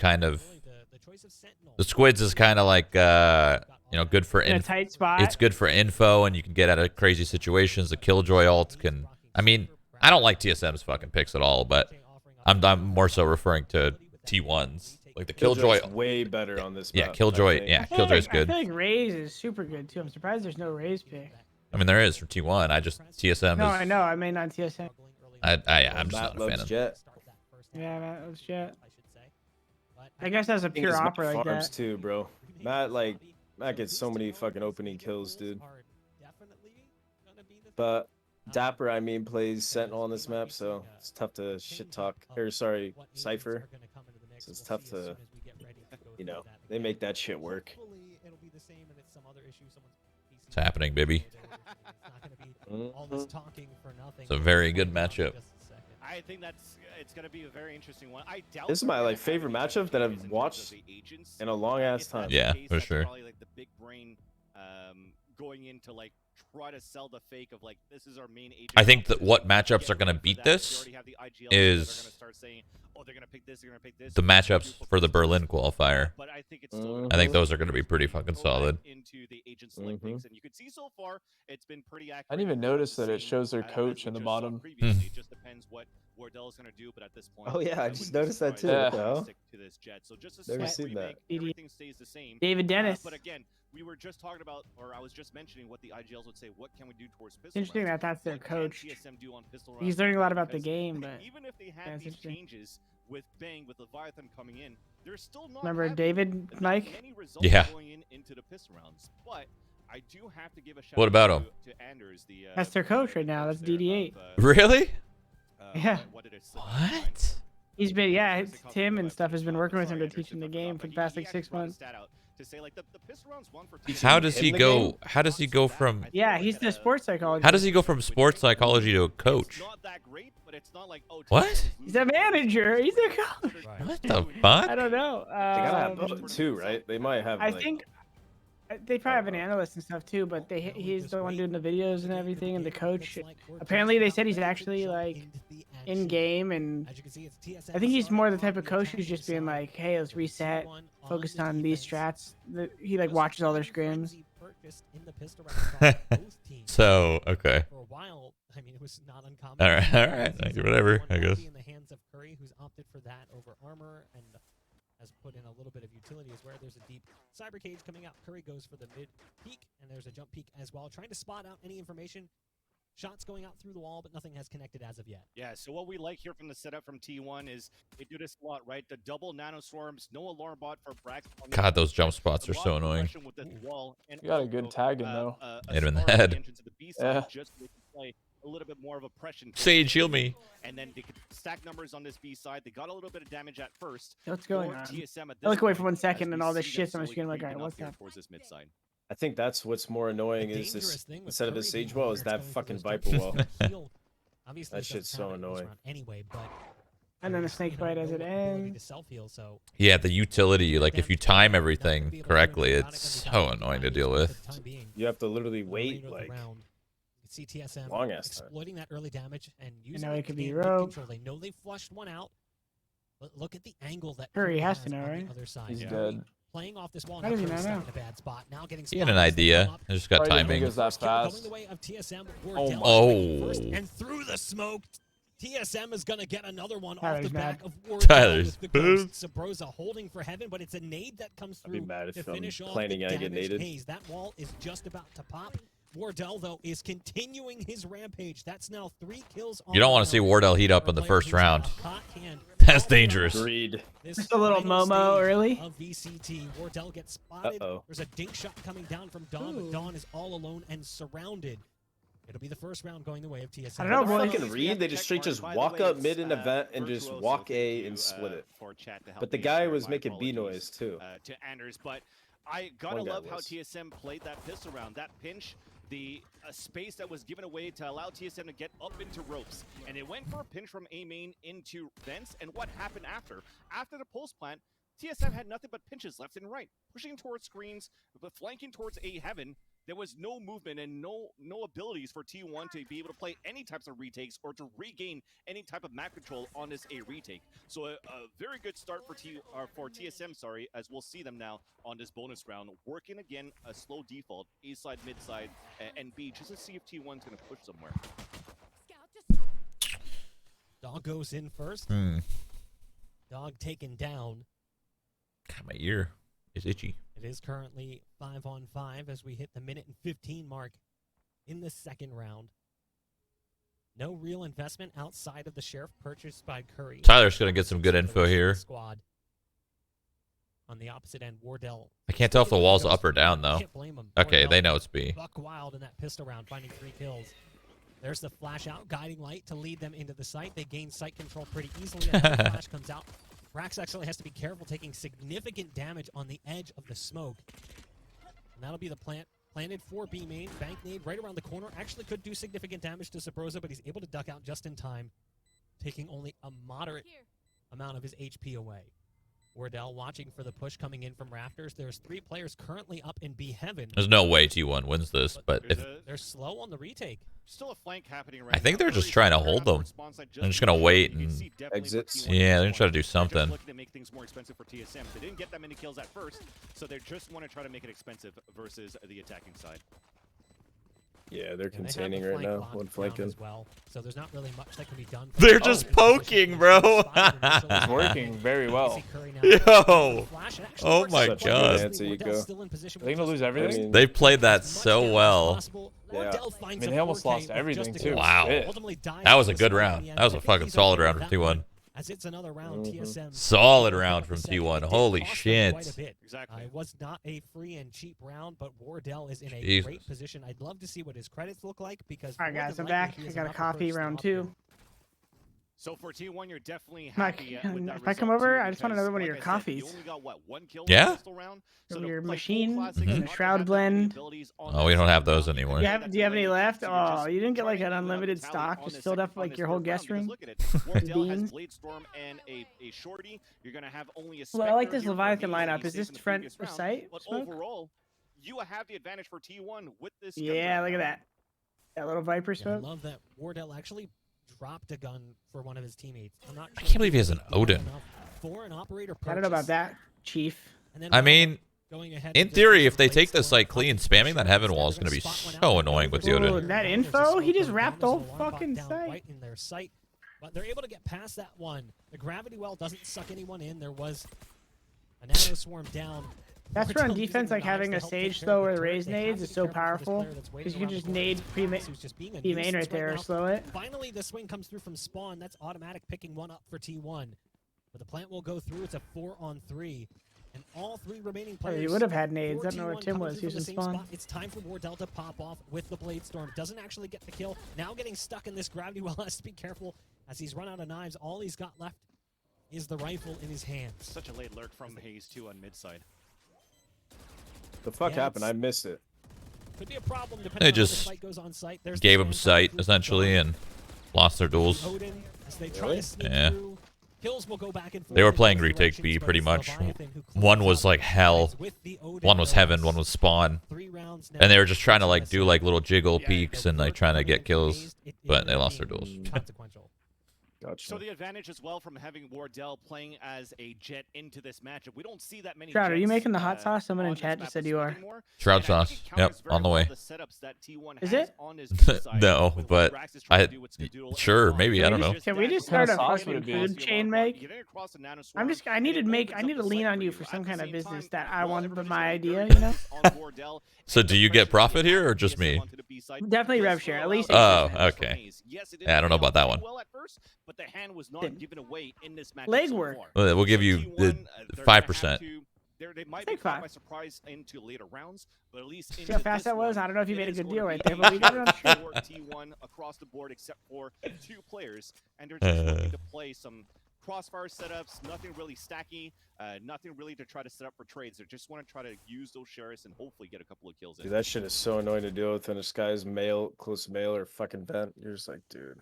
kind of the squids is kind of like you know, good for in a tight spot. It's good for info, and you can get out of crazy situations. The Killjoy ult can. I mean, I don't like TSM's fucking picks at all, but I'm more so referring to T1s. Like the Killjoy. Killjoy's way better on this Yeah, map, Killjoy. Yeah, Killjoy's good. I feel like Raze is super good too. I'm surprised there's no Raze pick. I mean, there is for T1. I just TSM No, is. I know. I mean on TSM. I'm just not a fan of. Jet. Yeah, Matt loves Jet. I guess that's a pure Matt opera like farms that. too, bro. Matt gets so many fucking opening kills, dude. But dapr, I mean, plays Sentinel on this map, so it's tough to shit talk. Or sorry, Cypher. So it's tough to, you know, they make that shit work. It's happening, baby. It's a very good matchup. I think it's going to be a very interesting one. I doubt this is my favorite matchup that I've watched in a long ass time. Yeah, for sure. Probably like the big brain going into like try to sell the fake of like this is our main agent. I think that what matchups are going to beat this is the matchups for the Berlin qualifier. But I think I think those are going to be pretty fucking solid. Into the agent select picks, and you can see so far it's been pretty accurate. I didn't even notice that it shows their coach in the bottom. It just depends what wardell is going to do, but at this point, oh yeah, I just noticed that too. Yeah. To this jet. So just Never seen that. Everything stays the same. David Dennis. But again, we were just talking about, or I was just mentioning what the IGLs would say. What can we do towards pistol? Interesting rounds? that that's their What can coach. TSM do on pistol He's rounds? learning a lot about the Because game, but even if they yeah, had it's these interesting. changes with Bang, with Leviathan coming in, they're still not. Remember having David, Mike? many results Yeah. Going into the pistol rounds, but I do have to give a shout What about out him? to Anders, the That's their coach right now. That's there DD8. Really? Yeah. What? He's been, yeah, Tim and stuff has been working with him to teach him the game for the past like 6 months. How does he go? How does he go from? Yeah, he's the sports psychologist. How does he go from sports psychology to a coach? What? He's a manager. He's a coach. What the fuck? I don't know. They gotta have both too, right? They might have. I think they probably have an analyst and stuff too, but he's the one doing the videos and everything, and the coach. Apparently, they said he's actually like in game, and I think he's more the type of coach who's just being like, "Hey, let's reset, focused on these strats." He like watches all their scrims. So okay. For a while, I mean, it was not uncommon. All right, whatever. I guess. In the hands of Curry, who's opted for that over armor and has put in a little bit of utility as where there's a deep cyber cage coming out. Curry goes for the mid peek, and there's a jump peek as well, trying to spot out any information. Shots going out through the wall, but nothing has connected as of yet. Yeah, so what we like here from the setup from T1 is they do this a lot, right? The double nano swarms, no alarm bot for brax. God, those jump spots are so annoying. You got a good tag in though. Hit him in the head. Yeah. A little bit more of oppression. Sage, heal me. And then they could stack numbers on this B side. They got a little bit of damage at first. What's going on? TSM at I look this away point, for 1 as second, we and all this see them shit's on my slowly screen. I'm like, creeping alright, what's up here that? towards this mid side. I think that's what's more annoying is this instead of the Sage wall is that fucking Viper wall. That shit's so annoying. Anyway, but And then the snake bite as it ends. Yeah, the utility, like if you time everything correctly, it's so annoying to deal with. You have to literally wait like TSM long ass time. exploiting that early damage and using know it it could to be gain mid rogue. control. They know they flushed one out, but look at the angle that Curry has to on know, the right? other side. He's Yeah. dead. Playing off this wall, How now does he Curry's not stuck know? in a bad spot. Now getting He had spotted an as they come idea. up. I just got Probably didn't think timing. it was that First kill going fast. the way of TSM. Oh Wardell my. first, and through the smoke, TSM is going to get another one off Tyler's the mad. back of Wardell Tyler's with the ghost. Subroza holding for heaven, but it's a nade that comes I'd be through mad if to I'm finish off planning the I get damaged naded. haze. That wall is just about to pop. Wardell, though, is continuing his rampage. That's now 3 kills on You don't the want to see round. Wardell heat up in the Player first who's got round. a hot hand. That's dangerous. Agreed. This Just a little final Momo stage early. Of VCT. Wardell gets spotted. Uh-oh. There's a dink shot coming down from Dawn, but Dawn is all alone and surrounded. It'll be the first round going the way of TSM. I don't know, boys. Fucking read, they just straight just walk up mid an event and just walk A and split it. But the guy was making B noise too. To Anders, but I gotta One guy love how was. TSM played that pistol round. That pinch, the space that was given away to allow TSM to get up into ropes. And it went for a pinch from A main into vents. And what happened after? After the pulse plant, TSM had nothing but pinches left and right, pushing towards screens, but flanking towards A heaven. there was no movement and no abilities for T1 to be able to play any types of retakes or to regain any type of map control on this A retake. So a very good start for TSM, sorry, as we'll see them now on this bonus round, working again a slow default, A side, mid side, and B, just to see if T1's going to push somewhere. Dog goes in first. Dog taken down. God, my ear is itchy. It is currently 5-on-5 as we hit the minute and 15 mark in the second round. No real investment outside of the sheriff purchased by Curry. Tyler's going to get some good info here. Squad. On the opposite end, Wardell. I can't tell if the wall's up or down, though. Can't blame him. Okay, Wardell they know it's B. buck wild in that pistol round, finding 3 kills. There's the flash out, guiding light to lead them into the site. They gain site control pretty easily as the flash comes out. Brax actually has to be careful, taking significant damage on the edge of the smoke. And that'll be the plant. Planted for B main. Bank nade right around the corner. Actually could do significant damage to subroza, but he's able to duck out just in time, taking only a moderate amount of his HP away. Wardell watching for the push coming in from rafters. There's 3 players currently up in B heaven. There's no way T1 wins this, but if They're slow on the retake. Still a flank happening right I think now. they're just trying to hold them. They're just going to wait and Exits. yeah, they're going to try to do They're just something. looking to make things more expensive for TSM. They didn't get that many kills at first, so they just want to try to make it expensive versus the attacking side. Yeah, they're And they have containing the right flank now. locked One down flanking. as well, so there's not really much that can be done. They're just poking, bro. It's working very well. Yo. Oh my Such a good God. answer, Eco. They're gonna lose everything? They played that so well. Yeah. I mean, they almost lost everything, too. Wow. Shit. That was a good round. That was a fucking solid round from T1. As it's another round, TSM. Solid round from T1. Holy shit. Exactly. It was not a free and cheap round, but Wardell is in a Jesus. great position. I'd love to see what his credits look like because. All right, more guys, than I'm back. likely he I is got a an upper coffee first round option. 2. So for T1, you're definitely Mike, happy with that if I come result, over, too, I just want because, another one of your like I said, coffees. you only got, what, 1 kill Yeah? in the pistol round? So to Your play full machine classic, and you the have to Shroud have that many blend. abilities on Oh, that we don't side have those round. anymore. Do you have any left? So you're Oh, just you didn't get trying like to an build up unlimited tally stock. on Just this filled second- up on like this your whole third round, guest because ring. look at it. Wardell has Beans. Bladestorm and a shorty. You're gonna have only a Well, I like Spectre this here for Leviathan me, lineup. he's Is safe this in the front previous for round, sight? But Smoke? overall, you have the advantage for T1 with this. Yeah, look at that. That little Viper Yeah, I smoke. love that Wardell actually dropped a gun for one of his teammates. I'm not I sure can't believe he has an if was Odin. enough For an operator I don't know about purchase, that, Chief. and then I wound up mean, going ahead in and just theory, using if they take Bladestorm this like up clean, to spamming push that her heaven instead. wall is They're going to be spot one out. so They're annoying with the over Ooh, Odin. that There's a info? smoke He just going wrapped down. the There's whole alarm bot fucking down site. right in their sight, but they're able to get past that one. The gravity well doesn't suck anyone in. There was a nano swarm down. That's Wardell where on using defense, the like knives having to a help take sage care slow of or the the turret. raise They have nades to is be so careful for this powerful player that's waiting because you can around just the corner. nade Brax, who's just being a B main nuisance right there or now. slow it. Finally, the swing comes through from spawn. That's automatic picking one up for T1. But the plant will go through. It's a 4-on-3. And all 3 remaining Oh, players. you would have had nades. for I don't know where T1 Tim coming was. through He from was the in same spawn. spot. It's time for Wardell to pop off with the Bladestorm. Doesn't actually get the kill. Now getting stuck in this gravity well. Has to be careful as he's run out of knives. All he's got left is the rifle in his hands. Such a late lurk from Hazed too on mid side. The fuck Yeah, happened? I missed it. Could be a problem depending They on how this just fight goes on site. There's Gave the him scan coming sight through from essentially Dawn. and lost their duels. Odin, as they try Really? to sneak Yeah. through. Kills will go back and forth They were in playing both retake B directions, pretty but it's much. Leviathan who One cleans was up like hell, with the Odin one was heaven, Relaks. one was spawn, 3 rounds now and they were just trying to for like do TSM. like little jiggle Yeah, peeks The and like work trying to coming get into kills, Hazed, it but they ended up lost their being duels. consequential. Gotcha. So the advantage as well from having Wardell playing as a jet into this matchup. We don't see that many. Shroud, are you jets, making the hot sauce? Someone in on this chat map just said of you Smoke are. anymore. Shroud And I think sauce. it Yep, counters on the very way. well the setups that T1 Is has it? on his B side No, with what but Brax is trying I to do with Skadoodle and sure Spawn. maybe I don't know. Can we just What kind start a of sauce fucking would it be? food chain, Meg? Getting across the nano I swarm, need to and it make, opens I up need to the lean site on for you for some At the kind of same business time, that I while want, but everybody's my getting idea, very you know? focused on Wardell, So and do the you get pressure profit they here have or just TSM me? onto the B side Definitely does rev share, at allow least them to 8%. advance Oh, from okay. Hazed. Yes, it Yeah, I don't know didn't about that play one. well at first, but the hand was not Didn't. given away in this matchup Leg so work. far. Well, we'll give So you T1, the they're gonna 5%. have to- they might be Take caught 5. by surprise into later rounds, but at least See how into fast this that was? one, I don't know if you it made a is good going deal to right be there, but we got it on stream. for T1 across the board except for 2 players, and they're just looking to play some crossfire setups, nothing really stacky, nothing really to try to set up for trades. They just want to try to use those sheriffs and hopefully get a couple of kills in. Dude, that shit is so annoying to deal with when this guy's male, close male, or fucking vent. You're just like, dude.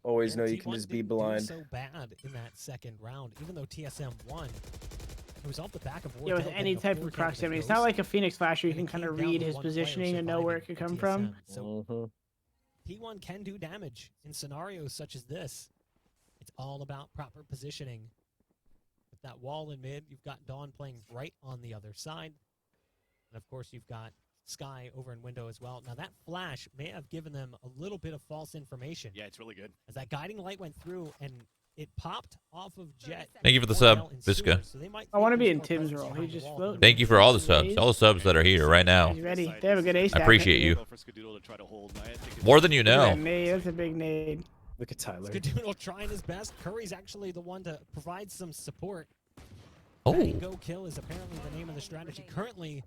Always Yeah, know you can T1 just be didn't do blind. so bad in that second round, even though TSM won. It was off the back of Yeah, with Wardell any getting a type 4K of to proximity. It's Ghost, not like a Phoenix Flasher. You and can it kind of came down read to his one player positioning and know where it could surviving come for from. TSM. So T1 can do damage in scenarios such as this. It's all about proper positioning. With that wall in mid, you've got Dawn playing right on the other side. And of course, you've got Sky over in window as well. Now that flash may have given them a little bit of false information. Yeah, it's really good. As that guiding light went through and it popped off of Jet. Thank you for the Wardell sub, and Visca. Sewers, so they might I want to think be in there's more Tim's presence role. He behind the just wall. floated. Thank you for all the subs. All the subs that are here right now. He's ready. They have a good ace. I appreciate you. For Skadoodle to try to hold. I think it's- More than you know. Nade. That's a big nade. Look at Tyler. Skadoodle trying his best. Curry's actually the one to provide some support. Oh, Go kill is apparently the name of the strategy currently.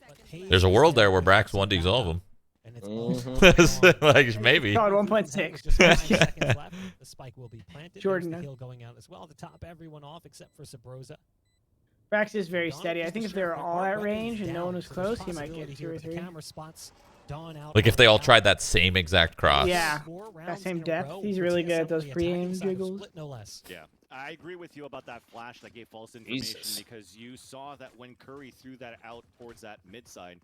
But Hayes there's a world there where is Brax some 1D-solve backup, him. and it's Mhm. all Like, maybe. Called 1.6. Just 5 seconds left. The spike will be planted. Jordan. There's the kill going out as well to top everyone off except for Subroza. Brax is very Dawn steady. I is think the if they were sheriff, all but at weapons range and no down, one was so there's close, he might possibility get 2 here or with the 3. camera spots Dawn out Like if on they all top. tried that same exact cross. Yeah. 4 That rounds same in a depth. row He's for really good TSM at those on the attacking pre-aim side of jiggles. Split, no less. Yeah, I agree with you about that flash that gave false information Jesus. because you saw that when Curry threw that out towards that mid side,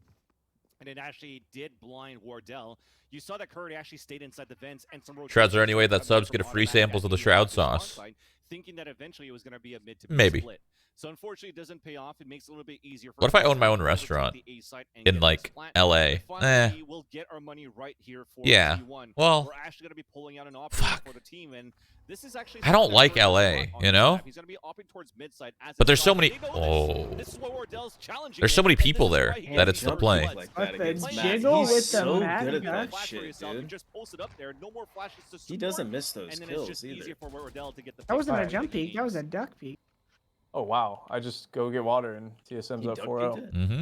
and it actually did blind Wardell. You saw that Curry actually stayed inside the vents and some Shroud, is there any way that rotations subs from get a free automatic samples of the activity Shroud off his spawn sauce? side, thinking that eventually it was going to be a mid to B Maybe. split. So unfortunately, it doesn't pay off. It makes it a little bit easier. For What if I us own my to own overtake restaurant the A site and in get like this plant. LA? Finally, we'll get our money right here for Yeah. T1. Well, We're actually going to be pulling out an option fuck. for the team, and this is actually. I don't something that like Curry has LA, brought on you his know? map. He's going to be opting towards mid-side as But his there's so stop. many. They know Oh, this is what Wardell's challenging there's so him, many and this people is there why he that has it's the jumped play. once. Like What that the against Matt. jiggle He's with the so Matt good at gun? that Flash for shit, yourself, you dude. just post it up there. No more flashes to He support, doesn't miss those and then kills it's just either. easier for Wardell to get the. That wasn't a Alright, jump picks peek. That was a duck peek. Oh wow! I just go get water and TSM's He up duck 4-0. peeked it. Mm-hmm.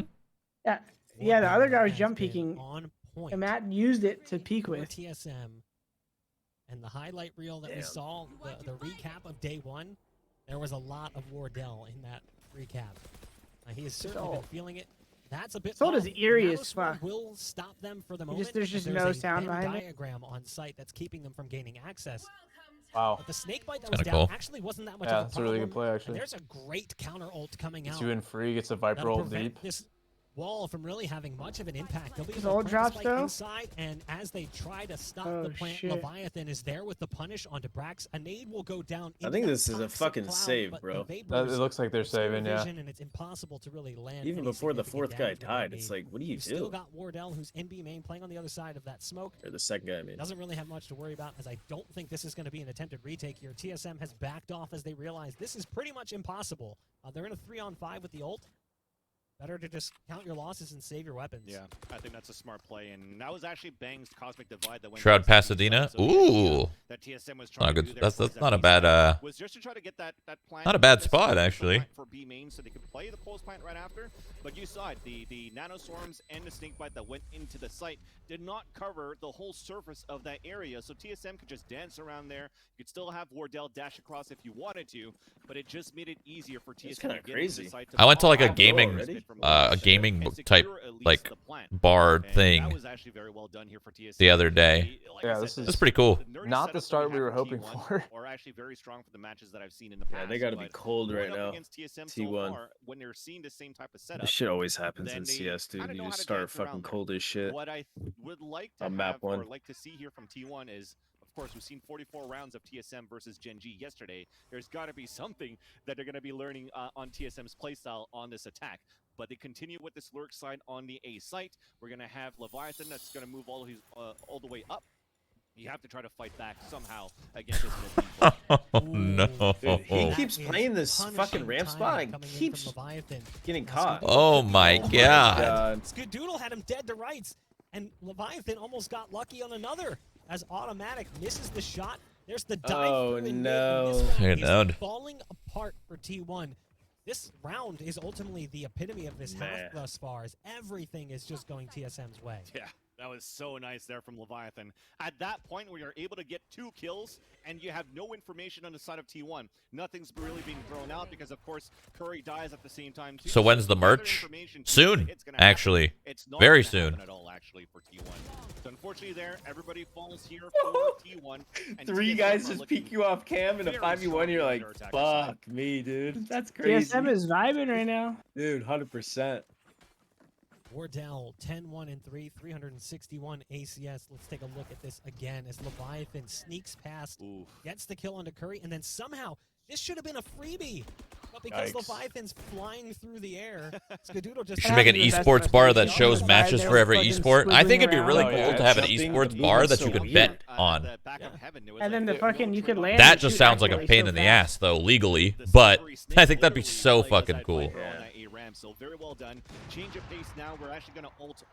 Yeah. Yeah, the other guy was Has jump been peeking, on point. and Matt used it to peek for with. TSM. And the highlight reel that we Damn. saw, the recap of day 1, there was a lot of Wardell in that recap. He has certainly been feeling it. That's a bit. So does off. Eerie as Nanoswarm fuck. will stop them for the He moment. just- there's as just there's no a sound Venn behind it. diagram on site that's keeping them from gaining access. Wow. But the snake bite that Kinda was down cool. actually wasn't that much Yeah, of a it's a problem. really good play And actually. there's a great counter ult coming Gets out. you in free. Gets a Viper That'll ult prevent deep. this wall from really having much of an impact. They'll be His able to ult plant the drops, spike though? inside, and as they try to stop Oh, the plant, shit. Leviathan is there with the punish onto Brax. A nade will go down. I into think that this is a toxic fucking cloud, save, but the bro. vapors It looks like they're obscure saving, yeah. vision, and it's impossible to really land. Even any before the significant fourth guy damage with that died, it's nade. like, what do you You've still do? got Wardell, who's NB main, playing on the other side of that smoke. Or the second guy, I mean. Doesn't really have much to worry about, as I don't think this is going to be an attempted retake here. TSM has backed off as they realize this is pretty much impossible. They're in a 3-on-5 with the ult. Better to just count your losses and save your weapons. Yeah, I think that's a smart play, and that was actually Bang's Cosmic Divide that went. Shroud against the Pasadena. B side, so the idea Ooh, that TSM was not trying a to good. do there That's towards not a that B bad. side was just to try to get that plan. Not a bad just spot, the actually. plant for B main, so they could play the pulse plant right after. But you saw it, the nanoswarms and the snake bite that went into the site did not cover the whole surface of that area, so TSM could just dance around there. You could still have Wardell dash across if you wanted to, but it just made it easier for TSM kinda to get crazy. into the site. I went to like a Oh, gaming, already? a gaming and type secure at least like the plant. bar And that thing was actually very well done here for TSM. the other day. Like I Yeah, said, this the- is That's pretty cool. the nerdy Not the setups that start we have were for hoping T1 for. Are actually very strong for the matches that I've seen in the past. Yeah, they got to be but cold right going up now. against TSM so T1. far, when they're seeing the same type of setup, This shit always happens then in they CS, dude. kinda You know just how to start dance around fucking there. cold as shit. what I would like to On have map or one. like to see here from T1 is, of course, we've seen 44 rounds of TSM versus Gen G yesterday. There's got to be something that they're going to be learning on TSM's playstyle on this attack. But they continue with this lurk side on the A site. We're going to have Leviathan that's going to move all the way up. You have to try to fight back somehow against this mid lane. Oh no! Dude, he That keeps is playing this punishing fucking ramp spot timing and coming in from keeps Leviathan. getting Now, caught. Skadoodle Oh took the my ult. god! Skadoodle had him dead to rights, and Leviathan almost got lucky on another as automatic misses the shot. There's the dive. Oh, through in mid, no. and this round Dude, is falling apart for T1. This round is ultimately the epitome of this half Man. thus far, as everything is just going TSM's way. Yeah, That was so nice there from Leviathan. At that point, we are able to get 2 kills, and you have no information on the side of T1. Nothing's really being thrown out because, of course, Curry dies at the same time, too. So when's the no other merch? information Soon, it's gonna happen. actually. It's not Very gonna soon. happen at all, actually, for T1. So unfortunately there, everybody falls here for T1. And 3 TSM guys are just looking peek you off cam in a very 5v1. You're strong like, under attack this time. fuck me, dude. That's crazy. TSM is vibing right now. Dude, 100%. Wardell 10-1-3, 361 ACS. Let's take a look at this again as Leviathan sneaks past, Oof. gets the kill onto Curry, and then somehow this should have been a freebie. But because Yikes. Leviathan's flying through the air, Skadoodle just Should make an That's the best esports bar that representation. shows Yeah. matches for every Fucking esport. I think it'd be squiggling really around. cool Oh, yeah, to have an jumping, esports the bar movement that so you could weird. bet At on. the back of heaven, it was And then like the fucking, you could land. That and just shoot sounds like a accurately pain so in the fast. ass, though, legally. The But slippery I snake think that'd be literally so plays fucking that cool. Viper on that A ramp, so very well done. Change of pace now. We're actually going to ult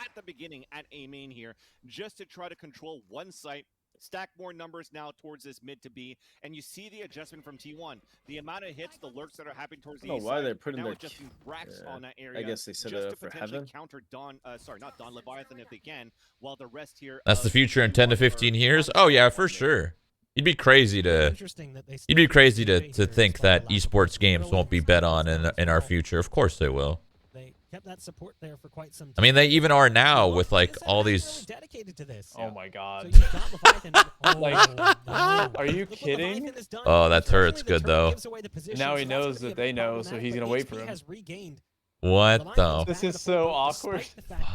at the beginning at A main here, just to try to control one site. Stack more numbers now towards this mid to B, and you see the adjustment from T1. The amount of hits, the lurks that are happening towards I the don't A know why side, they're putting now their adjusting brax yeah. on that area. I guess they said just to for potentially heaven. counter Dawn, not Dawn, Leviathan if they can, while the rest here. That's the of future in T1 10 to are 15 years. on Oh yeah, for mid. sure. You'd be crazy to Interesting that they you'd be still crazy do to it here think despite that the lack of esports games control. won't be bet on in our future. Of course they will. They kept that support there for quite some time. I mean, they even are now Look, with like TSM all is these. really dedicated to this. Oh my So god. you've got Leviathan. Oh, Like, no. are you Look what kidding? Leviathan has done. Oh, that Unfortunately, turret's the good, turret though. gives away the position, Now he so that's knows gonna that be a they bit know, so problematic, he's but gonna wait HP for him. has regained. What Leviathan's the? This back is at so full boat, awkward. despite the fact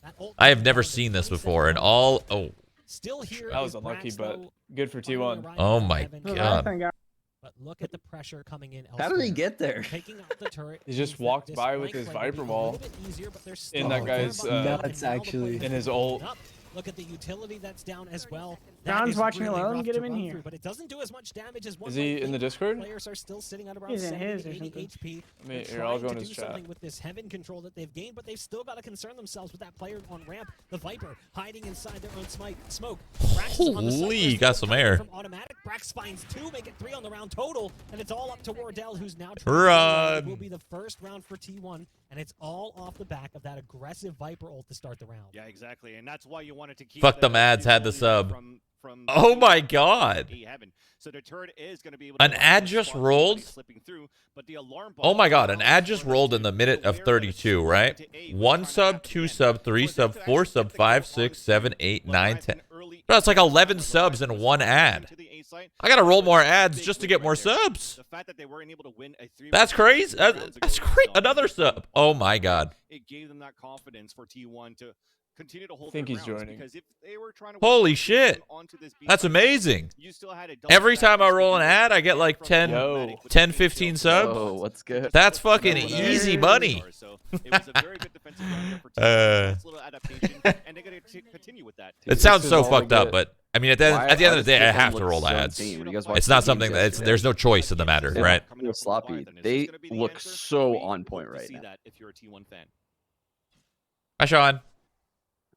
that ult I have was never down to seen this 27 before. And health. all. Oh, Still here That was is unlucky, Brax, but though, good for finally T1. arriving oh at my heaven. God. Leviathan got But look at the pressure coming in How did he elsewhere. get there? Taking out the turret He just means that walked this by with flank his play will be Viper a ball little bit easier, but there's in still that a guy's, fair amount of nuts, damage, and now the actually. play in has his been ult. up. Look at the utility that's down as well. John's is watching really alone, rough get to him in run here. through, but it doesn't do as much damage as one Is might he in think. the Discord? Players are still sitting at around He's in 70 his to or 80 something. HP. I mean, They're here, I'll trying go to in his do chat. something with this heaven control that they've gained, but they've still got to concern themselves with that player on ramp. The Viper hiding inside their own smoke. Brax is on the site Holy, first, got some coming in air. From automatic, Brax finds 2, make it 3 on the round total, and it's all up to Wardell, who's now Run. It will be the first round for T1, and it's all off the back of that aggressive Viper ult to start the round. Yeah, exactly, and that's why you wanted to keep. Fuck them ads had the utility sub. From Oh T1 my to God. A heaven. So the turret is going to be able An to ad just rolled? slipping through, but the alarm Oh my God! An bomb ad just is rolled in the minute of aware that it's 32, going right? to A, 1 trying to sub, happen 2 again. sub, 3 For them sub, to 4 actually sub, get the 5, kill 6, on 7, C1, 8, 9, 10. Leviathan early Bro, it's like on 11 Leviathan subs in was one going ad. into the A site. I gotta roll That more was a ads big just to win get right more there. subs. The fact that they weren't able to win a 3 That's crazy. rounds That's ago great. was Another dominant. sub. Oh my God. It gave them that confidence for T1 to continue to hold think their he's grounds, joining. because if they were trying to Holy work shit. onto this B That's side, amazing. you still had a double Every stack time I from roll an Skadoodle ad, I get and like from 10, automatic with 10, the 15 big subs. tail Oh, what's good? That's fucking What up? easy money. So it was a very good defensive round there for T1. Nice little adaptation, and they're going to continue with that. It sounds is so all I fucked up, get. but I mean, at the end of the day, I have to roll ads. It's not something that there's no choice in the matter, Yeah. right? They were sloppy. They look so on point right see now. that if you're a T1 fan. Hi, Sean.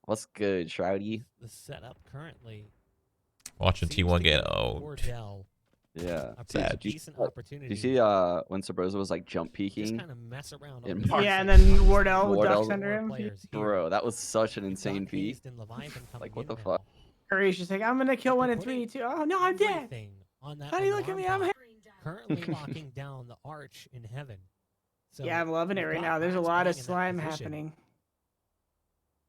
What's good, Shroudy? The setup currently Watching seems T1 to get give oh. Wardell Yeah. a Sad. pretty decent opportunity. Do you see when Subroza was like jump just peeking? kind of mess around in on the March. Yeah, and side. then Wardell Wardell- ducks under him. Players here. Bro, that was such an You've insane got peek. Hazed and Leviathan coming Like, what in the now. fuck? Curry's just like, I'm gonna kill 1 and 3 too. Oh no, I'm dead. Everything on that How do you look at alarm me? I'm bot currently locking down the arch in heaven. So Yeah, I'm loving it you've right got now. There's a Brax lot of playing in that slime position, happening.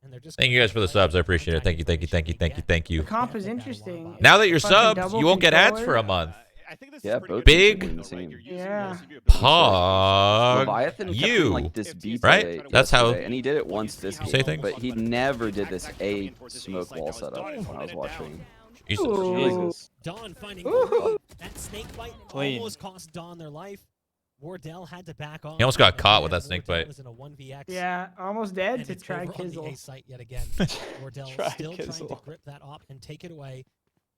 and they're just Thank you guys for the subs. I appreciate it. Thank you, thank you, thank you, thank you, thank The you. comp is interesting. Now that you're Fucking subbed, double you won't get ads for controller. a month. I think this Yeah, is pretty both good Big- though, right? insane. You're using Yeah. your CPU ability. Pog. Leviathan kept you. doing, like this If B TSM Right? play That's how- yesterday, and he did it once this Say game, things? but he never did this A smoke wall setup when I was watching. Jesus. Ooh. Jesus. Dawn finding Ooh. that snake bite Clean. almost cost Dawn their life. Wardell had to back off. He almost got and caught with then that snake Wardell bite. was in a 1vx. Yeah, almost dead And to it's try over on the A Kizzle. site yet again. Wardell Try still trying to Kizzle. grip that op and take it away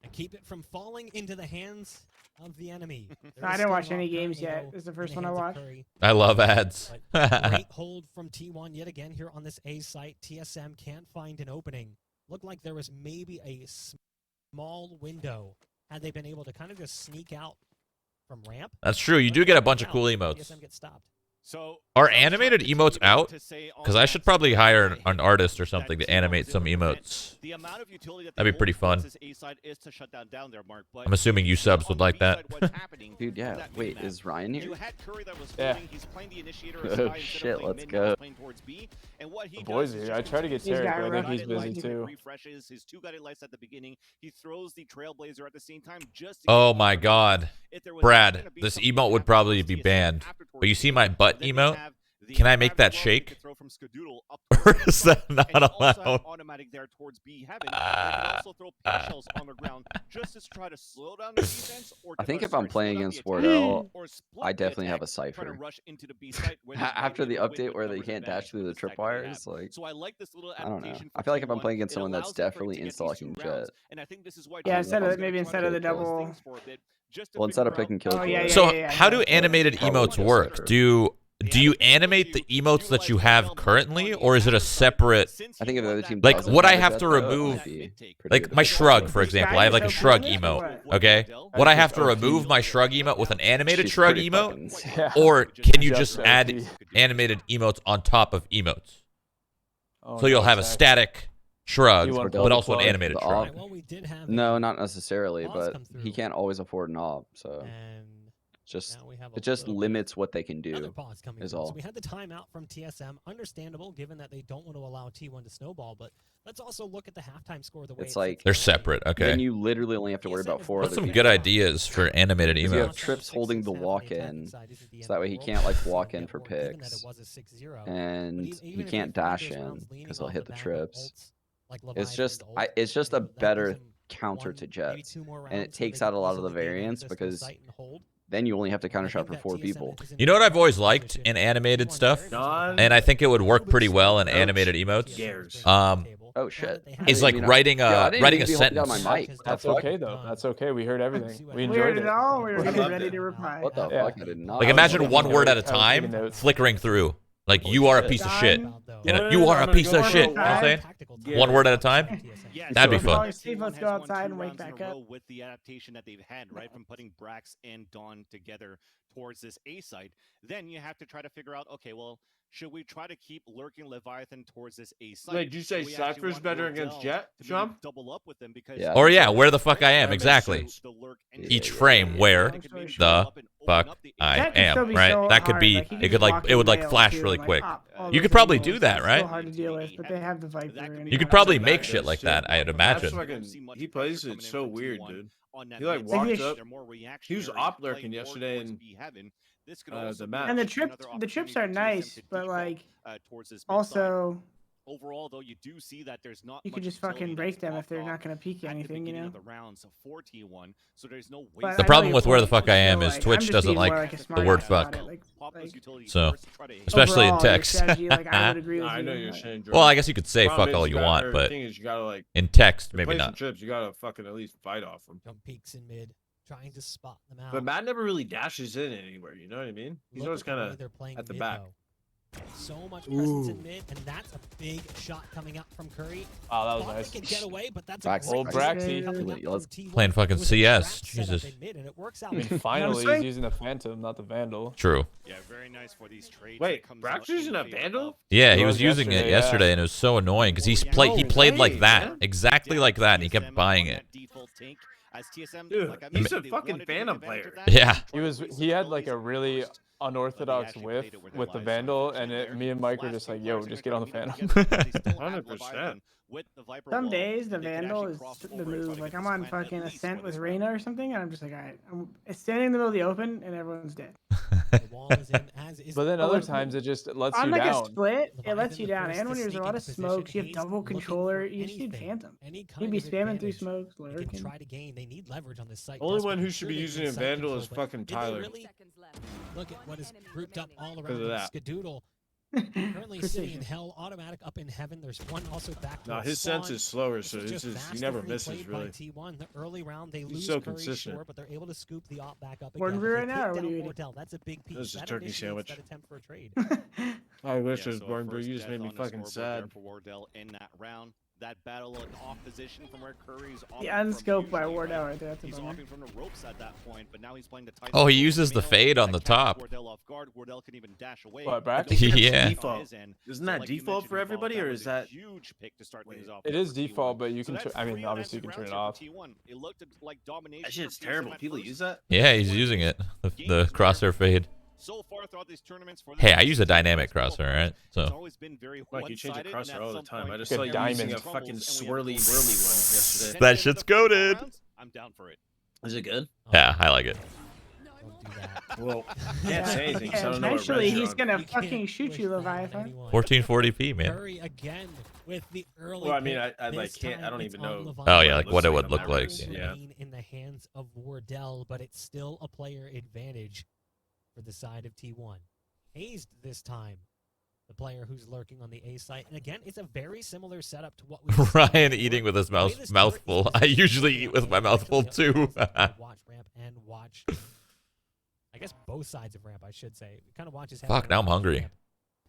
and keep it from falling into the hands of the enemy. There I is didn't still watch a any lot games currently, yet. though, This is the in first the one I hands of watched. Curry. I love ads. But great hold from T1 yet again here on this A site. TSM can't find an opening. Looked like there was maybe a small window had they been able to kind of just sneak out from ramp. That's true. You do get a bunch of cool emotes. TSM gets stopped. So Are animated emotes out? Because I should probably hire an artist or something to animate some emotes. That'd be pretty fun. I'm assuming you subs would like that. Dude, yeah. Wait, is Ryan here? Yeah. Oh shit, let's go. The boys are here. I try to get He's Tarek, got but I think rough he's busy lighting. too. Refreshes his 2 guided lights at the beginning. He throws the trailblazer at the same time just to Oh get my the god. if there was Brad, gonna be this something emote would happen probably towards be TSM banned. after But you towards see B, my butt then you emote? have the Can I make that gravity well you shake? could throw from Skadoodle up Or towards the is that front, not and you also have allowed? automatic there towards B heaven. You can also throw pin shells on the ground just to try to slow down the defense. Or I think or if I'm sorry, slow playing down the against attack, Wardell, or split I the definitely have a attack, trying to cipher. rush into the B site where they might After be the able to win update with where they numbers can't advantage dash through the with the stack that they have. tripwires, like, So I like this little I don't know. adaptation I for feel like if I'm T1. playing against It someone that's allows them for it definitely to get these insta-locking 2 rounds, jet. and I think this is why Yeah, I instead love of maybe it. instead of the Kill kills. double. Well, instead of pick and kill Oh, yeah, killer, So yeah, how do yeah. animated Probably emotes kill work? cipher. Do you animate the emotes that you have currently, or is it a separate? I think if the other team Like, doesn't would I a have jet, to though, it remove- might be pretty Like good my to shrug, play. for example. I have like a Guys, shrug open this or emote. what? Okay. I Would I just have to OP. remove my shrug emote with an animated She's shrug pretty emote? fucking- Yeah. Or can you Just just add OP. animated emotes on top of emotes? Oh, So you'll no, have a Zach. static shrug, You want but Wardell also an to play animated the shrug. Right, well, we did have No, a not necessarily, pause but come he through, can't always afford an op, so and just now we have a it just little bit of limits what they can another do. pause coming is through. all. So we had the timeout from TSM. Understandable, given that they don't want to allow T1 to snowball. But let's also look at the halftime score. The way It's it sits like- They're currently. separate. Okay. Then you literally only have to worry about 4 What's other some people. good ideas for animated Because you have emotes? Trips holding the walk-in, so that way he can't like walk in for picks, and he can't dash in because he'll hit the trips. It's just it's just a better counter to jets, and it takes out a lot of the variance because then you only have to counter shot for 4 people. You know what I've always liked in animated stuff, and I think it would work pretty well in animated emotes. Scares. Oh shit! Is I like didn't even- writing Yo, I a didn't writing a even be holding down sentence. my mic. That's The fuck? okay though. That's okay. We heard everything. We We enjoyed heard it. it all. We were I getting loved ready it. to reply. What the Yeah. fuck? I did not. Like I was imagine taking one word at a notes. I was taking time, notes. flickering through. Like Holy you are a shit. piece of shit. Done. You know, No, you no, are I'm a gonna piece go of for shit. a You know what I'm saying? Yeah. One word at a time. Yes, That'd be so fun. far, Steve, T1 let's has go won outside 2 and wake rounds in a back up. row with the adaptation that they've had, right, from putting Brax and Dawn together towards this A side. Then you have to try to figure out, okay, well, should we try to keep lurking Leviathan towards this A side? Wait, did you say Do we actually Cypher's want better Wardell against Jet, to maybe Shum? double up with them because Yeah, I Or think yeah, so. where the fuck I am That makes exactly. sense. Each frame where the fuck I That could still am. be Right? so That could hard, be. like, you It could could just like walk it would in like rail flash too, really and, quick. pop all You those could probably angles. do that, It's right? still hard to deal with, but they have the Viper. and You could got probably that make back. shit like that, I'd imagine. He plays it so weird, dude. He like If walked you- up. He was op lurking yesterday in the match. And the trips are nice, but like also overall, though, you do see that there's not. you could much just utility fucking that's break them if popped they're off not going to peek at the anything, you beginning know. of the round, so for T1, so there's no But waste. The I know problem your with where the point, fuck I so, am is like, I'm Twitch just doesn't being more like a the smart word ass about fuck. it, like, So, first to try to hit especially in overall, your text. strategy, like, I would agree with I know you, you're but- saying. Well, I guess you could say Problem fuck is all you you gotta- want, the but thing is, you gotta like in text to maybe play some not. trips. You gotta fucking at least fight off them. Jump peaks in mid, trying to spot them out. But Matt never really dashes in anywhere. You know what I mean? He's always kind of at the back. So much presence in mid, and that's a big shot coming out from Curry. Wow, that was Thought nice. they could get away, but that's Brax- a great Old decision Braxy. coming out Let's from T1. playing fucking It was a CS. trap setup Jesus. in mid, and it works out. I mean, beautifully. finally, saying? he's using the Phantom, not the Vandal. True. Yeah, very nice for these trades. Wait, that comes Brax out using in a favor Vandal? of Yeah, he It was was using it yesterday, yeah. yesterday, and it was so annoying because No he played like way, that, man. exactly like that, and he kept buying it. Dude, he's a fucking Phantom player. Yeah. He had like a really unorthodox whiff with the Vandal, and me and Mike were just like, yo, just get on the Phantom. 100%. Some days the Vandal is the move. Like I'm on fucking Ascent with Reyna or something, and I'm just like, all right, I'm standing in the middle of the open, and everyone's dead. The wall is in, as is But then the other with- times it just lets On you like a down. split, it Leviathan lets you the down, first and to when there's a sneak lot of into position. smokes, you have He's double looking controller. for You just need anything, Phantom. any You'd kind be of spamming through advantage smokes, they can lurking. try to gain. They need leverage on this site. Only Just one who make should sure be they using get a site Vandal control, is but fucking did they Tyler. really look at what is grouped up all of around him? that. Skadoodle currently sitting in Precision. hell, automatic up in heaven. There's one also back to No, a his sense spawn. is slower, This so was it's just just he vastly never played misses by really. T1. The early round they He's lose so Curry, consistent. sure, but they're able to scoop the op back up Warden again. Brew They right now, take or what are down you eating? Wardell. That's a big piece. This is That turkey initiates sandwich. that attempt for a trade. I wish Yeah, it was so Born Brew. first You just death made me on the fucking scoreboard there sad. for Wardell in that round. that battle in off position from where Curry's off. The unscope by Wardell right there. That's a He's bummer. offing from the ropes at that point, but now he's playing the tight. Oh, he uses the fade on the top. Wardell off guard. Wardell can even dash away. What, Brax? Yeah. Default. Isn't that default for everybody, or is that? Huge pick to start things off. It is default, but you can. I mean, obviously you can turn it off. It looked like domination. That shit's terrible. People use that. Yeah, he's using it. The crosshair fade. So far throughout these tournaments for Hey, I use a dynamic crosshair, right? So always been very Like you change the crosshair all the time. I just Good saw you using diamond. a fucking swirly whirly one yesterday. That shit's goated. I'm down for it. Is it good? yeah, I like it. Don't do that. Well, can't say anything. 'Cause I don't know what Eventually, res you're he's on. gonna You can't fucking shoot wish you, that on Leviathan. anyone. 1440p, man. Curry again with the early. Well, I mean, pick. I like This can't. I time don't it's even on know. Leviathan. Oh yeah, like what it Looks would like look a like. mouse. Will Yeah. remain in the hands of Wardell, but it's still a player advantage for the side of T1. Hazed this time, the player who's lurking on the A site, and again, it's a very similar setup to what we. Ryan eating with his mouth full. I usually eat with my mouth full too. Watch ramp and watch. I guess both sides of ramp, I should say. Kind of watch his head. Fuck, now I'm hungry.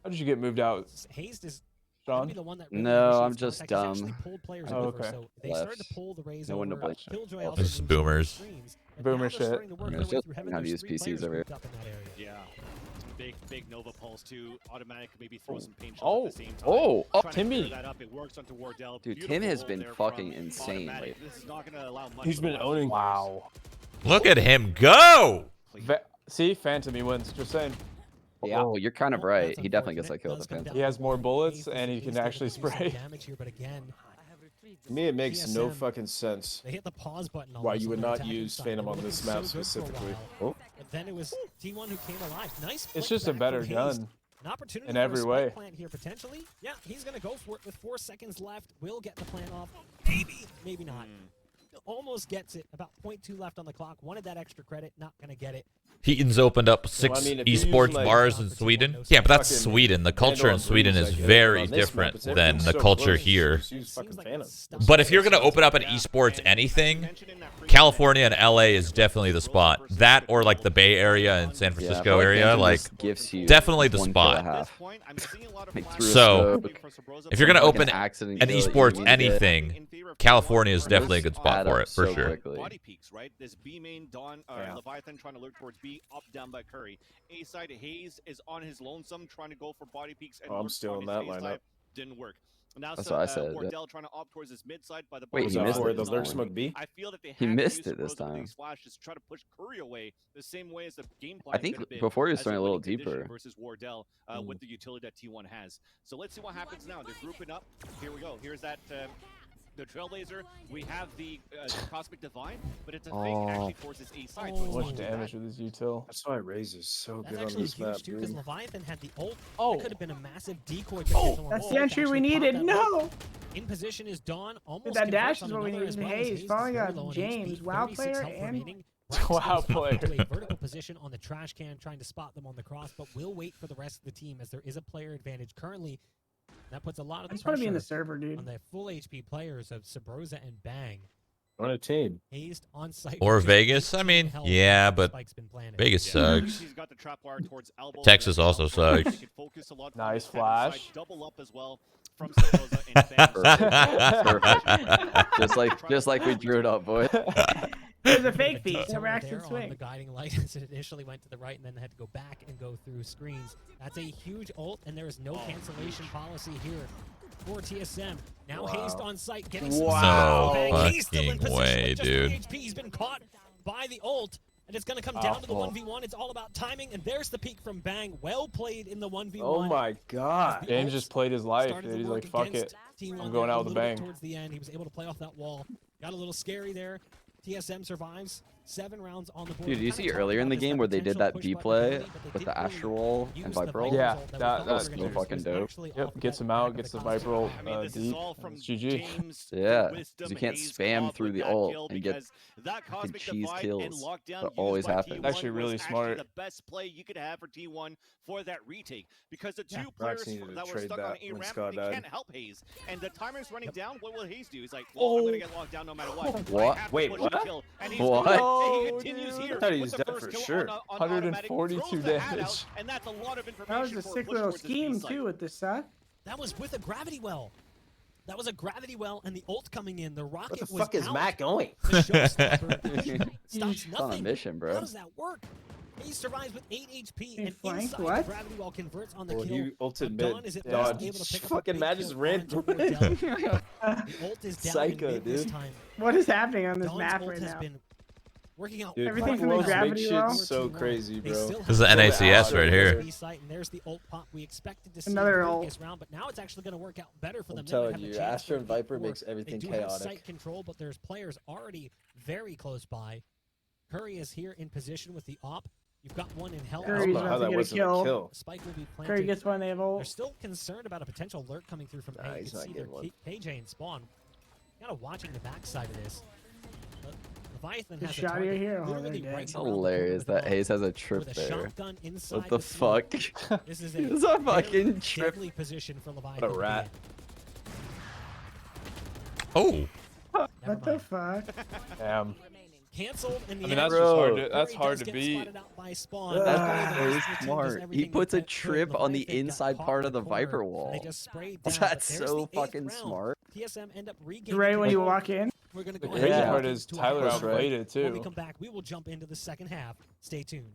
How did you get moved out, Hazed is gonna be Sean? the one that really No, I'm initiates just contact. He's actually dumb. pulled players Oh, over, okay. so they started to Left. pull the raise No one to over. blame. Killjoy Well, also Just moved boomers. to screens, and Boomer now they're shit. starting to work Yeah, their way just through heaven. how to There's use 3 PCs players over grouped up in that area. Yeah. Big Nova pulse too. Automatic maybe throw some paint shots Oh, at the same time. oh, Trying to Timmy. clear that up. It works onto Wardell. Dude, Beautiful Tim has roll been there fucking from insane Automatic. lately. This is not gonna allow much He's for been the owning. Wow. Look at him go! See, Phantom, he wins. Just saying. Yeah. Oh, you're kind of Well, right. that's He definitely gets that unfortunate. kill with Does the come Phantom. He has more bullets, Hazed and he is can able actually to do some spray. damage here, but again, To me, it makes no TSM. fucking sense. they hit the pause button. Why almost you on would their not attacking use side. Phantom They were on this looking map so good for a specifically. while. But then it was T1 who came alive. Nice. It's flick just a back better from Hazed. gun. An opportunity in for a every spike way. plant here potentially. Yeah, he's gonna go for it with 4 seconds left. Will get the plant off. Maybe, maybe not. Almost gets it. About 0.2 left on the clock. Wanted that extra credit. Not gonna get it. Heaton's opened up 6 I mean, if you use, esports like, bars in Sweden. Yeah, but that's fucking Sweden. The culture in Vandal Sweden Breeze, is I get it, very but on this map, different it's than everything's the so culture close. here. Just use fucking Phantom. But if you're going to open up an esports anything, California and LA is definitely the spot. That or like the Bay Area and San Yeah, I Francisco feel area, Phantom like just gives you definitely the 1 kill and a spot. half. Like through a So, smoke, if you're gonna like open accident an kill that you esports need to get. anything, California is definitely a good spot Add for up it, for so sure. quickly. Body peaks, right? This B main Dawn Yeah. Leviathan trying to lurk towards B, up down by Curry. A side Hayes is on his lonesome trying to go for body peaks and Oh, I'm lurk still on in his that A lineup. side. Didn't work. Now That's what I said, yeah. Wardell trying to opt towards his mid side by the Wait, Was he that missed for it the this lurk time. smoke B? I feel that they He had to missed use it this Subroza with time. these flash to try to push Curry away the same way as the game plan I think could have been before he was as throwing a winning little condition deeper. versus Wardell with the utility that T1 has. So let's see what happens now. They're grouping up. Here we go. Here's that the Trailblazer. We have the Cosmic Divine, but it's a thing actually towards his A side. So Oh. it's Much not too damage bad. with his util. That's why Raze is so That's good on actually this map, huge too, because dude. Leviathan had the ult. Oh. That could have been a massive decoy. Oh, That's the entry we needed. No! In position is Dawn. Almost Dude, that dash converts is on what we another need as in well, as Hayes. is Following very up low on James, HP, WoW 36 player, health and remaining. WoW Brax player. goes up to a vertical position on the trash can, trying to spot them on the cross, but will wait for the rest of the team as there is a player advantage currently. That puts a lot of I just want to be in the pressure server, dude. on the full HP players of Subroza and Bang. On a team. Hazed on site. Or with just Vegas. I 18 mean, health yeah, after the but spike's been planted. Vegas sucks. He's got the trap wire towards elbow. Texas also sucks. They could focus a lot from Nice the Texas flash. side, double up as well from Subroza and Bang. Just like we drew it up, boy. It was a fake feed. Somewhere Never actually there on swing. the guiding light as it initially went to the right and then had to go back and go through screens. That's a huge ult, and there is no cancellation policy here for TSM. Now Hazed on site, getting some Wow. No He's still in fucking position way, with just dude. 3 HP. He's been caught by the ult, and it's going to come down to the 1v1. It's all about timing, and there's the peak from Bang. Well played in the 1v1. Oh my god. James just played his life, Started dude. to He's work like, fuck against it. T1 I'm going there out a with a little bit bang. Towards the end, he was able to play off that wall. Got a little scary there. TSM survives. 7 rounds on the board. Dude, did you see earlier in the game where they did that B play with the Astral and Viper ult? Yeah, that's so fucking dope. Yep, gets him out, gets the Viper ult I mean, this is deep. all from It's GG. James, Yeah, wisdom, 'cause you can't Hayes spam come up through with the that ult kill and get because that cosmic cheese divide kills. and lockdown That used always by happens. T1 Actually was really actually smart. the best play you could have for T1 for that retake because the two Brax players needed to that were trade stuck that on A when ramp, Scott they died. can't help Hayes. And the timer's running down. What will Hayes do? He's like, well, I'm gonna get locked down no matter what. What? I have to Wait, push what? the kill. And he's What? doing it, and Oh, he continues dude. here. I thought he with was the dead first for kill sure. on automatic, 142 throws the hat damage. out, and that's a lot of information That was a for sick push little towards this scheme B side. too with the suck. That was with a gravity well. That was a gravity well, and the ult coming in. The rocket What the was fuck is out. Matt going? The showstopper stops He's on a nothing. mission, How bro. does that work? He survives with 8 HP, Hey, and flank, inside what? the gravity well converts on the Well, kill. you ulted Dawn mid. is at Dodge. least able to pick up a Fucking big Matt kill just ran onto through Wardell. it. The ult is down Psycho, in mid this dude. time. What is happening on this Dawn's map ult right has now? been working out Dude, Everything quite from the well. gravity shit's well? so crazy, They bro. still This is the have NACS right here. And there's the ult pop we expected to see Another in the ult. previous round, but now it's actually going to work out better for them. I'm They might telling have a you, chance Astra for and Viper P4. makes everything They do have chaotic. site control, but there's players already very close by. Curry is here in position with the op. You've got one in hell. I don't Curry's know about how to that get a wasn't kill. a kill. Spike will be Curry planted. gets one, they have They're ult. still concerned about a potential lurk coming through from Nah, A. You he's can not see their getting one. KJ and spawn. Kind of watching the backside of this. Leviathan Good has a shot target here. Oh, literally they're right dead. around the corner Hilarious with a that bow. Hayes has a With trip a there. shotgun inside What the smoke. fuck? This is It's a very fucking trip. deadly position for Leviathan. What a rat. Oh, What the fuck? Damn. Canceled in the I mean, that's end. just Bro. hard to, that's Curry hard does to get beat. spotted out by Spawn. Ah, Luckily, the He's Astra team does smart. He everything puts a that they could. trip on the Leviathan got inside caught part in of the corner, Viper and wall. They just sprayed down, That's but there's so the eighth fucking round. smart. TSM end up regaining Right when you control. walk in. We're gonna The go crazy ahead and part get is to a Tyler halftime break. outplayed it When we too. come back, we will jump into the second half. Stay tuned.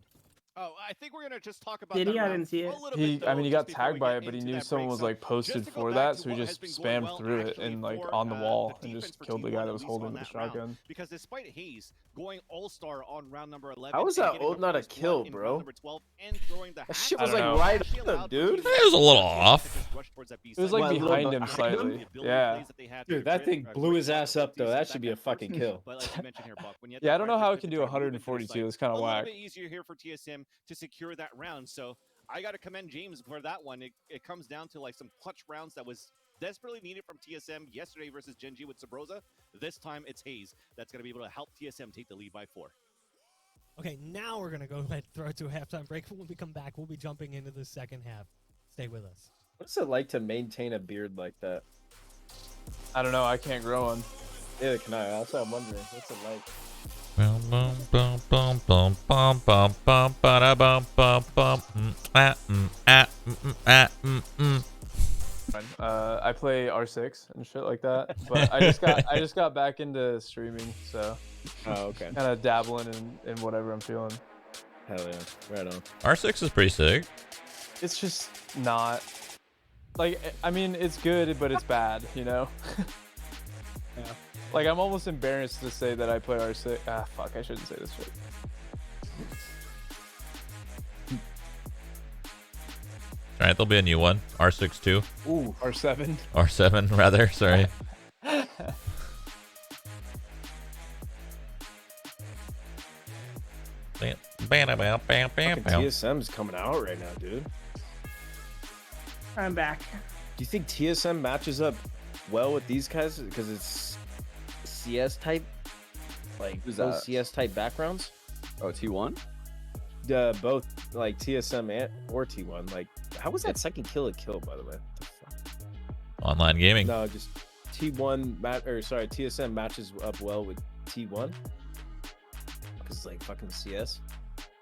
Oh, I think we're gonna just talk about Did that he? I round didn't see a it. little He, bit, I mean, he though, got just before we tagged by get it, but he into knew that someone break. was So like posted just to go for back that, to so he what has just been going spammed well through it actually and like for, on the wall the and defense just for killed the T1 guy at that was least holding on the that round. shotgun. Because despite Hayes going all-star on round number 11, How was and that getting ult not a first blood kill, in bro? round number 12, and throwing the That shit I was don't like know. right actually on him, allowed dude. the team It was a little to off. rush towards that B It was side. like What, behind little him behind him? slightly. The ability Yeah. plays that they had Dude, to that grit, thing blew grit his down ass to up, though. DC That should be a back and fucking forth. kill. But like you mentioned here, Buck, when you have Yeah, that I don't know how it pressure can to do try to move into the 142. site, That's kind a of little whack. bit easier here for TSM to secure that round. So I got to commend James for that one. It comes down to like some clutch rounds that was desperately needed from TSM yesterday versus Genji with Subroza. This time it's Hayes that's going to be able to help TSM take the lead by 4. Okay, now we're gonna go ahead and throw it to a halftime break. When we come back, we'll be jumping into the second half. Stay with us. What's it like to maintain a beard like that? I don't know. I can't grow one. Yeah, can I? That's what I'm wondering. What's it like? Bum, bum, bum, bum, bum, bum, bum, bum, ba-da, bum, bum, bum, I play R6 and shit like that, but I just got back into streaming, so Oh, okay. kind of dabbling in whatever I'm feeling. Hell yeah. Right on. R6 is pretty sick. It's just not like, I mean, it's good, but it's bad, you know. Yeah. Like, I'm almost embarrassed to say that I play R6. Ah, fuck, I shouldn't say this shit. All right, there'll be a new one. R6 too. Ooh, R7. R7 rather. Sorry. Bam, bam, bam, bam, bam, Fucking bam. TSM's coming out right now, dude. Do I'm back. you think TSM matches up well with these guys? Because it's CS type? Like, Who's those that? CS type backgrounds? Oh, T1? Both, like, TSM and or T1. Like, how was that second kill a kill, by the way? What the fuck? Online gaming. No, just TSM matches up well with T1 because it's like fucking CS.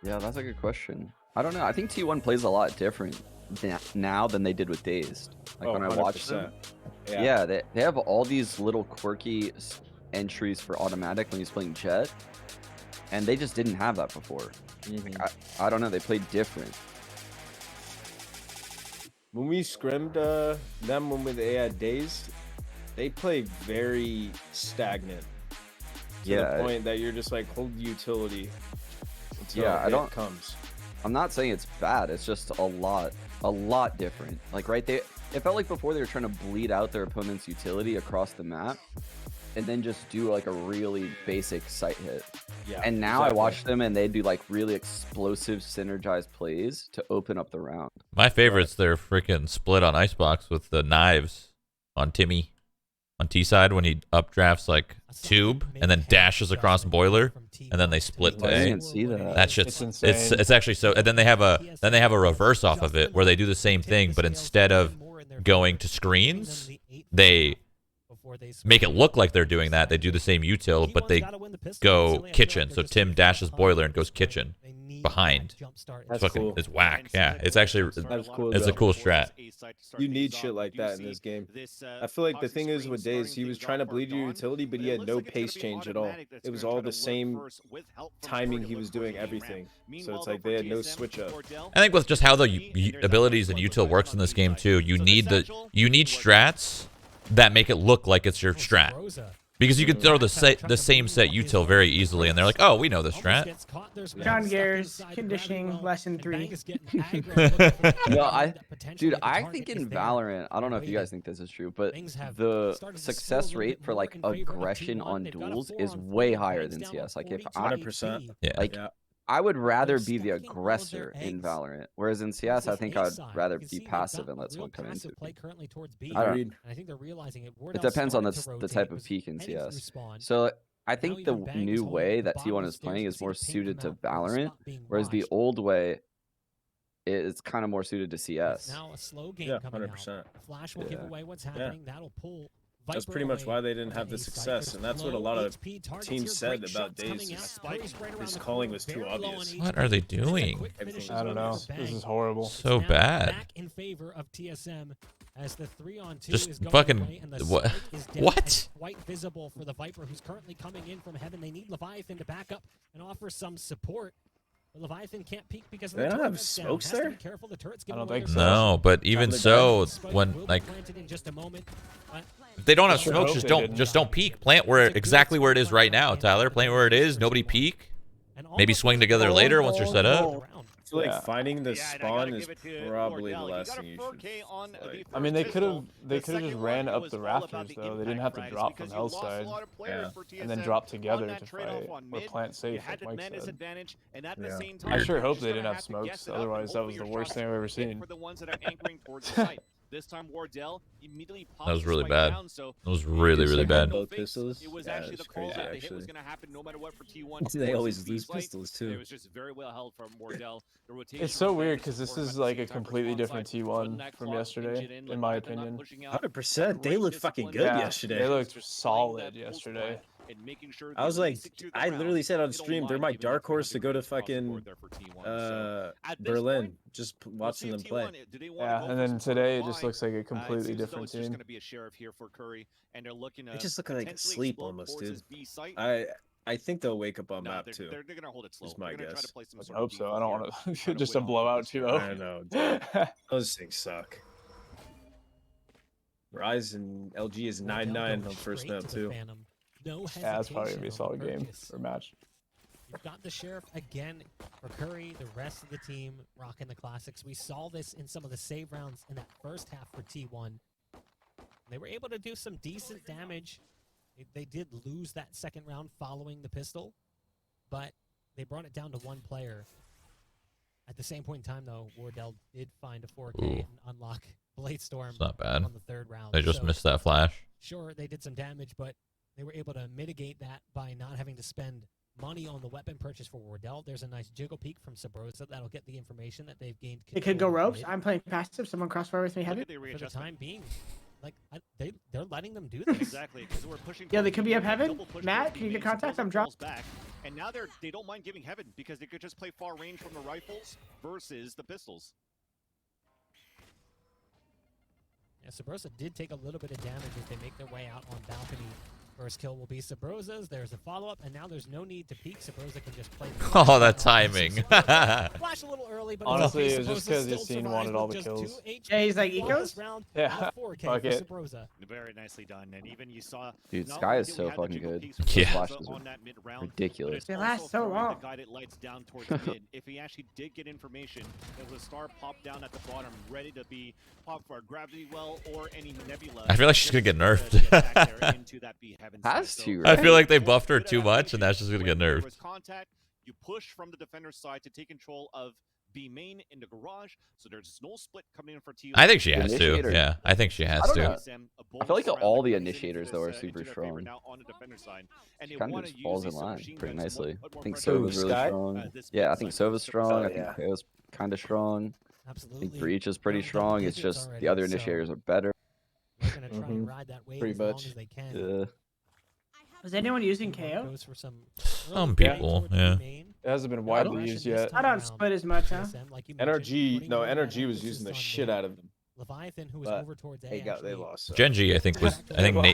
Yeah, that's a good question. I don't know. I think T1 plays a lot different now than they did with Dazed. Like when I watched them. 100%. Yeah, they have all these little quirky entries for automatic when he's playing Jet. And they just didn't have that before. Mhm. I don't know. They played different. When we scrimmed them when they had Dazed, they play very stagnant. To Yeah. the point that you're just like, hold utility until Yeah, I it don't- comes. I'm not saying it's bad. It's just a lot different. Like right there, it felt like before they were trying to bleed out their opponent's utility across the map, and then just do like a really basic sight hit. Yeah. And now exactly. I watch them and they do like really explosive synergized plays to open up the round. My favorite's their freaking split on Icebox with the knives on Timmy on T side when he updrafts like tube and then dashes across boiler and then they split to I A. didn't see that. That shit's It's insane. it's actually so. And then they have a reverse off of it where they do the same thing, but instead of going to screens, they make it look like they're doing that. They do the same util, but they go kitchen. So Tim dashes boiler and goes kitchen. behind. That's cool. It's whack. Yeah, it's actually That's cool. it's a cool strat. You need shit like that in this game. I feel like the thing is with Daze, he was trying to bleed your utility, but he had no pace change at all. It was all the same timing he was doing everything. So it's like they had no switch up. I think with just how the abilities and util works in this game too, you need strats that make it look like it's your strat. Because you can throw the same set util very easily, and they're like, "Oh, we know this strat." John Gare's conditioning lesson 3. No, dude, I think in Valorant, I don't know if you guys think this is true, but the success rate for like aggression on duels is way higher than CS. Like if 100%. like I would rather be the aggressor in Valorant, whereas in CS, I think I'd rather be passive and let someone come into me. I don't. It depends on the type of peak in CS. So I think the new way that T1 is playing is more suited to Valorant, whereas the old way is kind of more suited to CS. Now a slow game Yeah, coming 100%. out. Flash will give away what's happening. That'll pull. That's pretty much why they didn't have the success, and that's what a lot of teams said about Daze. His calling was too obvious. What are they doing? I don't know. This is horrible. So bad. Back in favor of TSM as the 3-on-2 Just is going fucking away and the what? spike is down What? and quite visible for the Viper, who's currently coming in from heaven. They need Leviathan to back up and offer some support. But Leviathan can't peek because of They the don't turret have that's down. smokes Has to there? be careful. The turret's I giving don't away think their so. No, but even so, Spike when will be like planted in just a moment. But if they don't have sure smokes, hope just they don't peek. Plant where exactly where it is right now, Tyler. Plant where it is. Nobody peek. Maybe swing together later once you're set up. I feel like finding the spawn is probably the last thing you should. I mean, they could have just ran up the rafters though. They didn't have to drop from Hell's side, and then drop together to fight or plant safe, like Mike said. I sure hope they didn't have smokes. Otherwise, that was the worst thing I've ever seen. This time wardell immediately That was really spike bad. down, so That was really, really bad. Both pistols? it was Yeah, actually it's the call crazy, that the hit actually. was going to happen no matter what for T1. They always lose pistols, It too. was just very well held from wardell. The rotation It's so was weird there because to this support him is at the like same a time for completely spawn different side. Putting T1 that from clock, yesterday, pinch it in like my that, they're not opinion. pushing out. 100%. They looked fucking good Yeah, yesterday. they looked Just solid playing that pulse yesterday. plan and making sure I was they like, secure the I round. literally said on They don't stream, they're mind my giving dark up horse to go to across the fucking board there for T1. So, at this Berlin. point, Just we'll watching see them if play. T1, do they wanna Yeah, go and for then some today it sort of just looks like a completely it seems as though different it's just team. going to be a sheriff here for Curry, and they're looking to They just look like potentially asleep explode almost, towards dude. his B site. I think they'll wake up on No, map they're, too. they're, they're going to hold it slow. Is my They're going to try guess. to play some I sort hope of so. I default don't here, want try to to just wait a off blowout this too. sheriff. I know, dude. Those things suck. Rise and LG is 9-9 on first map too. No Yeah, that's probably gonna be a hesitation solid on game purchase. or match. You've got the sheriff again for Curry, the rest of the team rocking the classics. We saw this in some of the save rounds in that first half for T1. They were able to do some decent damage. They did lose that second round following the pistol, but they brought it down to one player. At the same point in time, though, Wardell did find a 4K Ooh. and unlock Blade Storm It's not bad. on the third round. They just So, missed that flash. sure, they did some damage, but they were able to mitigate that by not having to spend money on the weapon purchase for Wardell. There's a nice jiggle peek from Subroza that'll get the information that they've gained. They could go control of ropes. mid. I'm playing passive. Someone crossfire with me Look heavy. at the For the readjustment. time being, like they're letting them do this. Exactly, because we're pushing. Yeah, they towards could be the up heaven. double push Matt, towards can you B get main, contact? Subroza I'm dropped. falls back, and now they don't mind giving heaven because they could just play far range from the rifles versus the pistols. Yeah, Subroza did take a little bit of damage as they make their way out on balcony. First kill will be Subroza's. There's a follow-up, and now there's no need to peek. Subroza can just play. Oh, that timing. Flash a little early, but Honestly, it's it was just okay. 'cause Subroza Yassine still wanted survives all with the just kills. 2 HP. Yeah, he's like, Flawless ecos? round, Yeah, 4K fuck for it. Subroza. Very nicely done, and even you saw. Dude, not Sky only is did we so have the fucking jiggle good. peeks from Yeah. Subroza Flashes are on that mid-round, but ridiculous. it's They last also so throwing long. the guided lights down towards mid. If he actually did get information, there was a star pop down at the bottom, ready to be popped for a gravity well or any nebula. I feel like she's gonna get nerfed. Has to, I right? feel like they buffed her too much, and that's just gonna get There nerfed. was contact. You push from the defender's side to take control of B main in the garage, so there's no split coming in for T. I think she has to. Initiator. Yeah, I think she has I don't to. know. I feel like all the initiators, though, are super strong. She kind of just falls in line pretty nicely. I think Sova's really Sky? strong. Yeah, I think Sova's strong. Oh, I think yeah. Ko's kind of strong. I Absolutely. think Breach is pretty Double strong. It's digits just already, the other so initiators are better. They're gonna try and Mhm. ride that wave Pretty as long much. as they can. Yeah. Was anyone using T1 KO? goes for some Some people, yeah. It hasn't been widely used yet. I don't split as much, huh? NRG was using the shit out of him. Leviathan, who was But over towards they lost. So. Genji, I think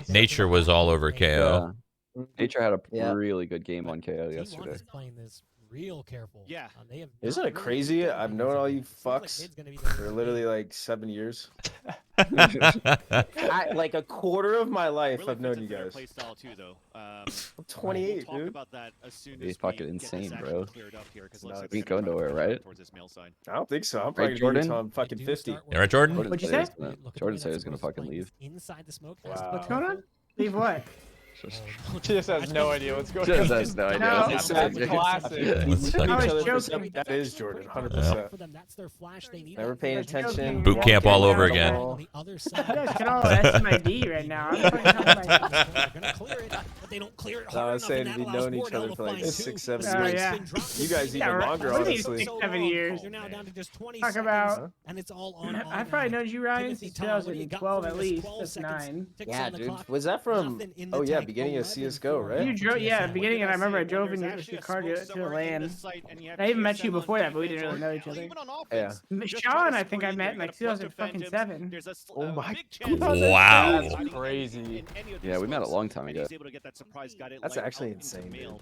Nature was all over KO. Yeah. Nature had a really good game on KO yesterday. Playing this real careful. Yeah. Isn't it crazy? I've known all you fucks for literally like 7 years. Like a quarter of my life, I've known you guys. I'm 28, dude. He's fucking insane, bro. We ain't going nowhere, right? I don't think so. I'm Right, probably Jordan? until I'm fucking 50. Yeah, right, Jordan? What'd you say? Jordan said he was gonna fucking leave. Wow. What's going on? Leave what? She just has no idea what's going Just on. has no idea. No. what's That's happening. classic. Yeah, let's I check. was joking. That is Jordan, 100%. Never paying attention. Boot camp all over again. You guys can all S my D right now. I'm fucking I was saying we've known each other for like 6, 7 Oh, years. yeah. You guys Yeah, even longer, what do you honestly. 6, 7 years. You're now down to just 20 Talk about. and it's all on. I've probably known you, Ryan, since 2012 at least. That's 9. Yeah, dude. Was that from? Oh yeah, beginning of CS:GO, right? You drove, yeah, beginning, and I remember I drove in your car to the LAN. I even met you before that, but we didn't really know each other. Yeah. Sean, I think I met in like 2007. Oh my God. Wow. That's crazy. Yeah, we met a long time ago. That's actually insane, dude.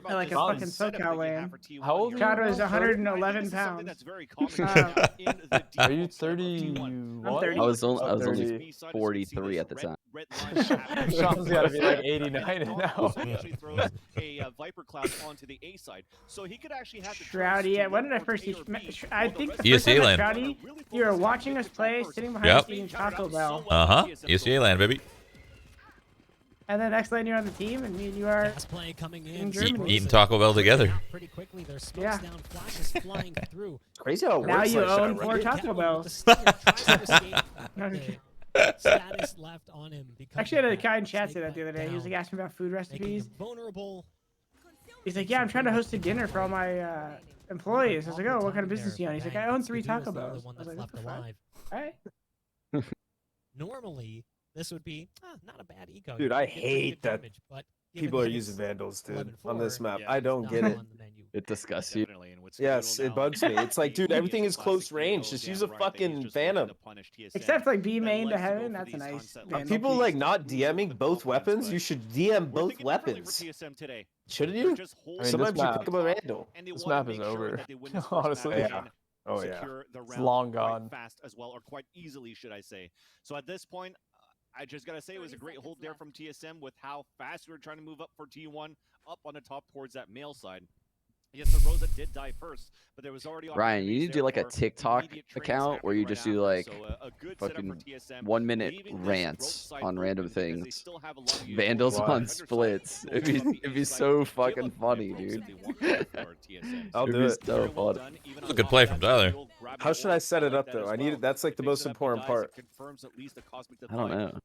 I like a fucking SoCal LAN. How old are you? Chad was now? 111 pounds. Are you 31? I'm 30. I was only 43 at the time. Sean's got to be like 89 now. Viper class onto the A side, so he could actually have Shroud, yeah. When did I first see? I think the first ESA time I LAN. met Shroudy, you were watching us play, sitting behind us eating Taco Bell. ESA LAN, baby. And then next lane you're on the team, and me and you are play coming in Germany. Eating Taco Bell together. Pretty quickly, there's smokes Yeah. down, flashes flying through. Crazy how it Now works you like own that, 4 right? Taco Bells. Status left on him. Actually, I had a guy in chat say that the other day. He was like asking about food recipes. Vulnerable. He's like, yeah, I'm trying to host a dinner for all my employees. I was like, oh, what kind of business do you own? He's like, I own 3 Taco Bells. I was like, what the fuck? All right. Normally, this would be not a bad eco. Dude, I hate that people are using Vandals, dude, on this map. I don't get it. It disgusts you. Yes, it bugs me. It's like, dude, everything is close range. Just use a fucking Phantom. Except like B main to heaven, that's a nice. People like not DMing both weapons. You should DM both weapons. Shouldn't you? Sometimes you pick up a Vandal. This map is over. Honestly. Yeah. Oh yeah. It's long gone. Fast as well, or quite easily, should I say? So at this point, I just gotta say it was a great hold there from TSM with how fast we were trying to move up for T1 up on the top towards that male side. Yes, the Rosa did die first, but there was already Ryan, you need to do like a TikTok account where you just do like fucking 1 minute rants on random things. Vandals on splits. It'd be so fucking funny, dude. I'll do it. So funny. That's a good play from Tyler. How should I set it up though? I need it. That's like the most important part. I don't know.